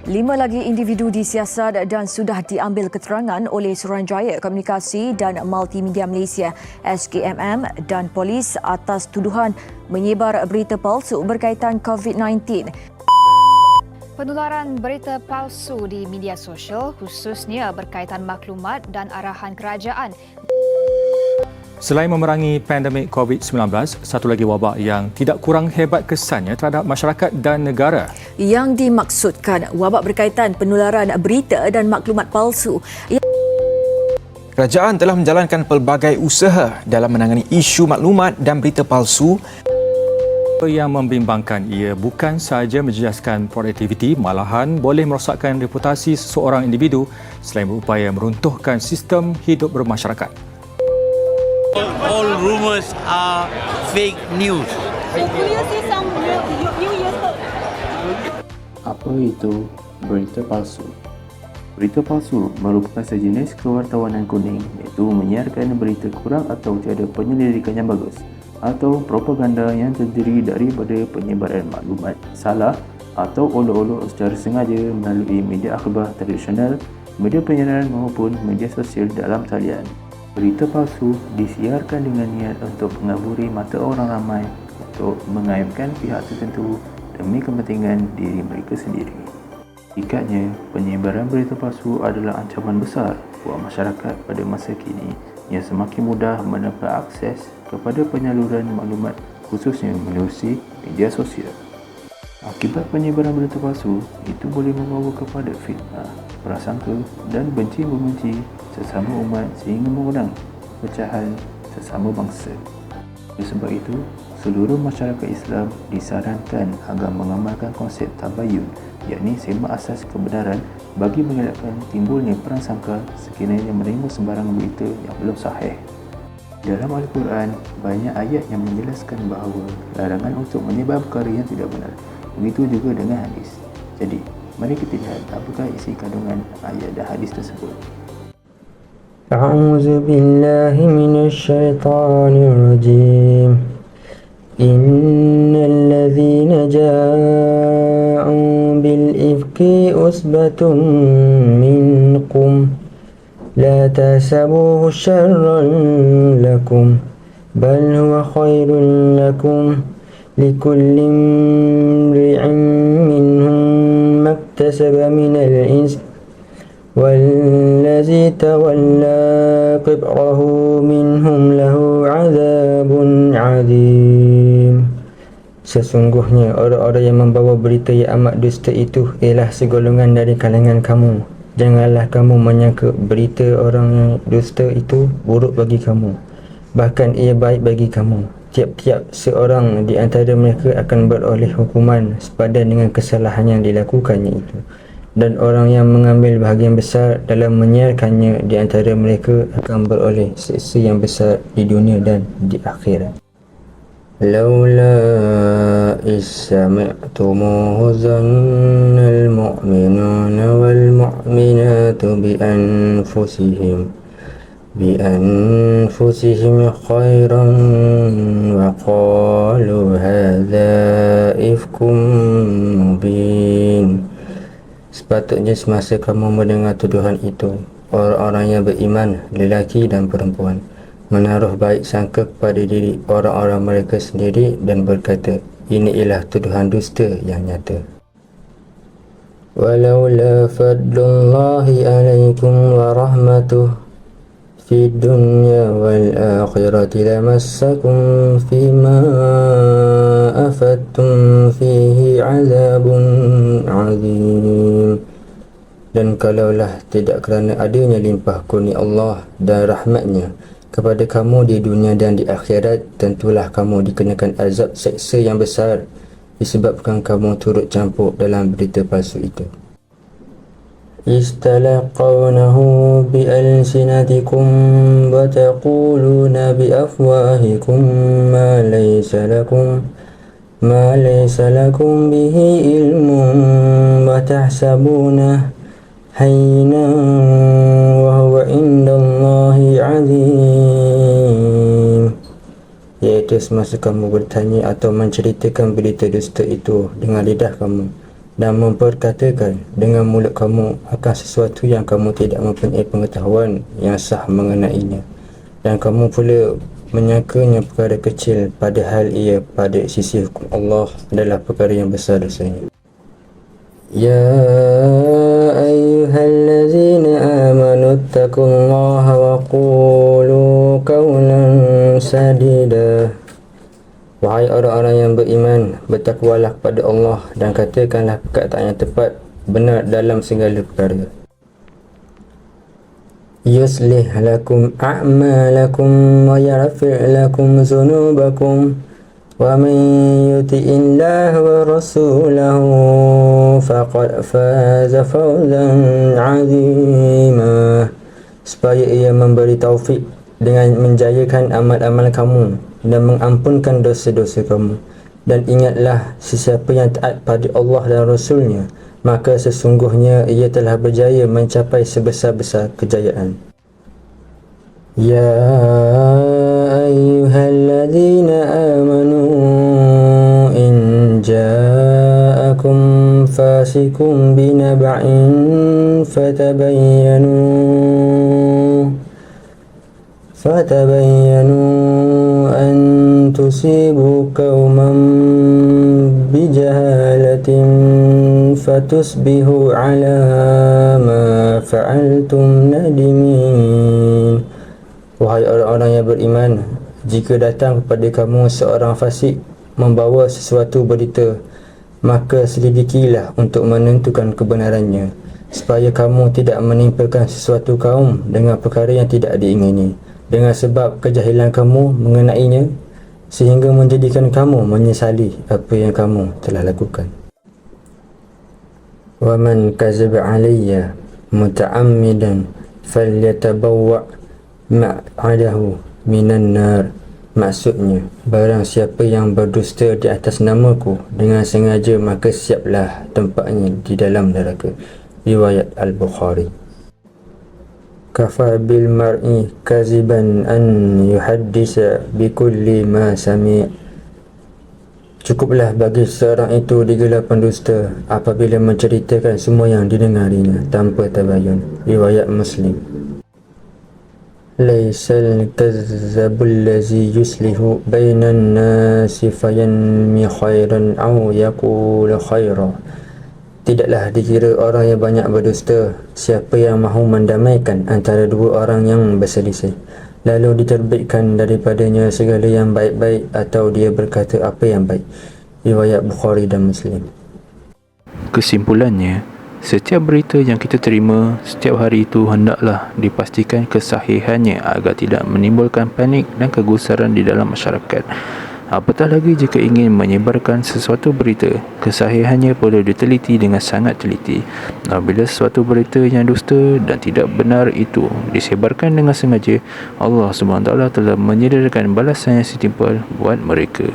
5 lagi individu disiasat dan sudah diambil keterangan oleh Suruhanjaya Komunikasi dan Multimedia Malaysia SKMM dan polis atas tuduhan menyebar berita palsu berkaitan COVID-19. Penularan berita palsu di media sosial khususnya berkaitan maklumat dan arahan kerajaan. Selain memerangi pandemik COVID-19, satu lagi wabak yang tidak kurang hebat kesannya terhadap masyarakat dan negara. Yang dimaksudkan wabak berkaitan penularan berita dan maklumat palsu. Kerajaan telah menjalankan pelbagai usaha dalam menangani isu maklumat dan berita palsu. Yang membimbangkan ia bukan sahaja menjejaskan produktiviti, malahan boleh merosakkan reputasi seseorang individu selain berupaya meruntuhkan sistem hidup bermasyarakat. All rumors are fake news. So could you see some you yesterday? Apa itu berita palsu? Berita palsu merupakan sejenis kewartawanan kuning, iaitu menyiarkan berita kurang atau tiada penyelidikan yang bagus atau propaganda yang terdiri daripada penyebaran maklumat salah atau olok-olok secara sengaja melalui media akhbar tradisional, media penyiaran maupun media sosial dalam talian. Berita palsu disiarkan dengan niat untuk mengaburi mata orang ramai untuk mengaibkan pihak tertentu demi kepentingan diri mereka sendiri. Hakikatnya, penyebaran berita palsu adalah ancaman besar buat masyarakat pada masa kini yang semakin mudah mendapat akses kepada penyaluran maklumat khususnya menerusi media sosial. Akibat penyebaran berita palsu itu boleh membawa kepada fitnah, prasangka dan benci-membenci sesama umat sehingga mengundang pecahan sesama bangsa. Oleh sebab itu, seluruh masyarakat Islam disarankan agar mengamalkan konsep tabayun, yakni semak asas kebenaran bagi mengelakkan timbulnya prasangka sekiranya menerima sembarang berita yang belum sahih. Dalam Al-Quran, banyak ayat yang menjelaskan bahawa larangan untuk menyebar perkara yang tidak benar. Begitu juga dengan hadis. Jadi, mari kita lihat apakah isi kandungan ayat dan hadis tersebut. أعوذ بالله من الشيطان الرجيم إن الذين جاءوا بالإفك أصبة منكم لا تحسبوه شرا لكم بل هو خير لكم لكل امرئ منهم ما اكتسب من الإثم والذي تولى كبره منهم له عذاب عظيم. Sesungguhnya orang-orang yang membawa berita yang amat dusta itu ialah segolongan dari kalangan kamu. Janganlah kamu menyangka berita orang yang dusta itu buruk bagi kamu. Bahkan ia baik bagi kamu. Tiap-tiap seorang di antara mereka akan beroleh hukuman sepadan dengan kesalahan yang dilakukannya itu. Dan orang yang mengambil bahagian besar dalam menyiarkannya di antara mereka akan beroleh siksa yang besar di dunia dan di akhirat. Laula isma'tumuhu zannal mu'minuna wal mu'minatu bi anfusihim khairan wa qalu hadza ifkum mubin. Sepatutnya semasa kamu mendengar tuduhan itu, orang-orang yang beriman, lelaki dan perempuan, menaruh baik sangka kepada diri orang-orang mereka sendiri dan berkata, ini ialah tuduhan dusta yang nyata. Walaula fadlullahi alaikum wa rahmatuh fi dunya wal akhirati lamassakum fima afattum fihi azabun azim. Dan kalaulah tidak kerana adanya limpah kurnia Allah dan rahmatnya kepada kamu di dunia dan di akhirat, tentulah kamu dikenakan azab seksa yang besar disebabkan kamu turut campur dalam berita palsu itu. استلقونه بألسنتكم وتقولون بأفواهكم ما ليس لكم به علم وتحسبونه هينا وهو عند الله عظيم. Iaitu semasa kamu bertanya atau menceritakan berita dusta itu dengan lidah kamu, dan memperkatakan dengan mulut kamu akan sesuatu yang kamu tidak mempunyai pengetahuan yang sah mengenainya, dan kamu pula menyangkanya perkara kecil, padahal ia pada sisi hukum Allah adalah perkara yang besar dosanya. Ya ayyuhallazina amanu taqullaha wa qulu qawlan sadida. Wahai orang-orang yang beriman, bertakwalah kepada Allah dan katakanlah perkataan yang tepat, benar dalam segala perkara. Yuslih lakum a'malakum wa yaghfir lakum dhunubakum wa man yuti'illaha wa rasulahu faqad faza fawzan 'azima. Supaya ia memberi taufik dengan menjayakan amal-amal kamu dan mengampunkan dosa-dosa kamu. Dan ingatlah, sesiapa yang taat pada Allah dan Rasulnya, maka sesungguhnya ia telah berjaya mencapai sebesar-besar kejayaan. Ya ayyuhalladzina amanu in ja'akum fasikum binaba'in fatabayyanu an tusibu qauman bijahalatin fatusbihu ala ma fa'altum nadimin. Wahai orang-orang yang beriman, jika datang kepada kamu seorang fasik membawa sesuatu berita, maka selidikilah untuk menentukan kebenarannya, supaya kamu tidak menimpakan sesuatu kaum dengan perkara yang tidak diingini, dengan sebab kejahilan kamu mengenainya, sehingga menjadikan kamu menyesali apa yang kamu telah lakukan. Wa man kazaba alayya muta'ammidan falyatabawwa ma'adahu minan nar. Maksudnya, barang siapa yang berdusta di atas namaku dengan sengaja, maka siaplah tempatnya di dalam neraka. Riwayat Al-Bukhari. Kafa bil mar'i kaziban an yuhaddisa bikulli ma sami'. Cukuplah bagi seorang itu digelar pendusta apabila menceritakan semua yang didengarinya tanpa tabayun. Riwayat Muslim. Laisal kazzabul ladzi yuslihu bainan nasi fayanmi khairan aw yaqulu khairan. Tidaklah dikira orang yang banyak berdusta siapa yang mahu mendamaikan antara dua orang yang berselisih, lalu diterbitkan daripadanya segala yang baik-baik, atau dia berkata apa yang baik. Riwayat Bukhari dan Muslim. Kesimpulannya, setiap berita yang kita terima setiap hari itu hendaklah dipastikan kesahihannya agar tidak menimbulkan panik dan kegusaran di dalam masyarakat. Apatah lagi jika ingin menyebarkan sesuatu berita, kesahihannya perlu diteliti dengan sangat teliti. Apabila sesuatu berita yang dusta dan tidak benar itu disebarkan dengan sengaja, Allah SWT telah menyediakan balasan yang setimpal buat mereka.